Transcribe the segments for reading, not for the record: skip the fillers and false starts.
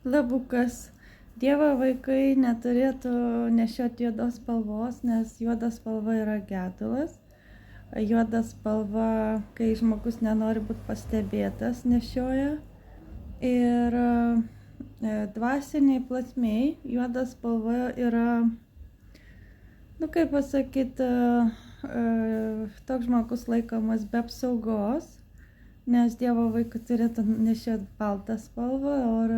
Labukas. Dievo vaikai neturėtų nešioti juodos spalvos, nes juoda spalva yra gedulas. Juoda spalva, kai žmogus nenori būti pastebėtas, nešioja. Ir dvasiniai plotmėj juoda spalva yra, kaip pasakyti, toks žmogus laikomas be apsaugos, nes Dievo vaikai turėtų nešioti baltą spalvą ar,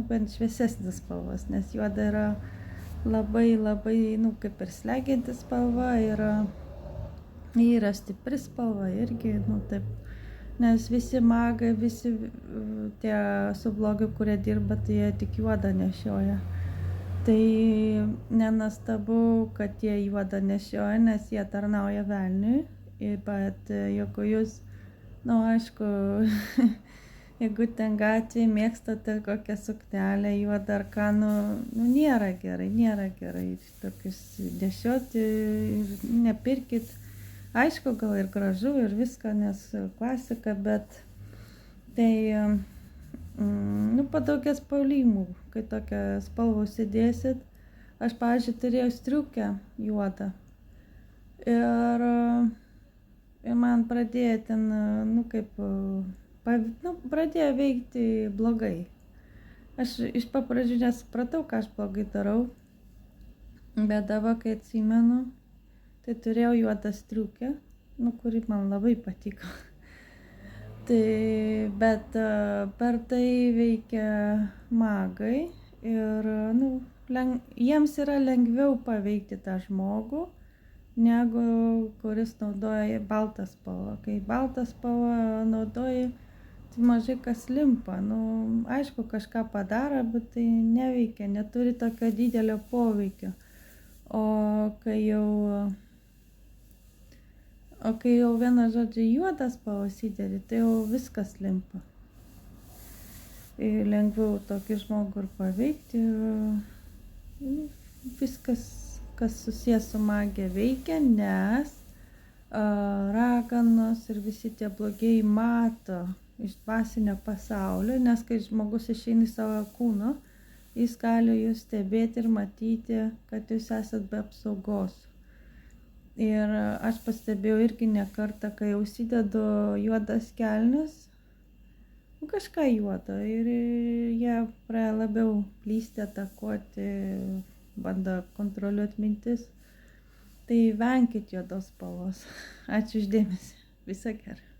bent šviesesnės spalvas, nes juoda yra labai, kaip ir slegianti spalva, yra stipri spalva irgi, taip. Nes visi magai, visi tie su blogiu, kurie dirba, tai jie tik juodą nešioja. Tai nenuostabu, kad jie juodą nešioja, nes jie tarnauja velniui. Bet jeigu jūs, aišku, jeigu ten gatvėje mėgstate kokią suknelę juodą ar ką, nėra gerai tokius nešioti ir nepirkit. Aišku, gal ir gražu ir viską, nes klasika, bet tai padaugės spalvų, kai tokią spalvą užsidėsit. Aš, pavyzdžiui, turėjau striukę juodą ir man pradėjo ten, pradėjo veikti blogai. Aš iš pradžių nesupratau, ką aš blogai darau, bet dabar, kai atsimenu, tai turėjau juodą striukę, kuri man labai patiko. Bet per tai veikia magai ir jiems yra lengviau paveikti tą žmogų, negu kuris naudoja baltą spalvą. Kai baltą spalvą naudoji, tai mažai kas limpa. Aišku, kažką padaro, bet tai neveikia, neturi tokio didelio poveikio. O kai jau vieną žodžiu juodas spalvas įdedi, tai jau viskas limpa. Ir lengviau tokį žmogų ir paveikti. Viskas, kas susijęs su magija, veikia, nes raganos ir visi tie blogieji mato iš dvasinio pasaulio, nes kai žmogus išeina į savo kūno, jis gali jūs stebėti ir matyti, kad jūs esat be apsaugos. Ir aš pastebėjau irgi ne kartą, kai užsidedu juodas kelnes, kažką juodo, ir jie pradėjo labiau plysti, atakuoti, bando kontroliuoti mintis. Tai venkit juodos spalvos. Ačiū už dėmesį. Viso gero.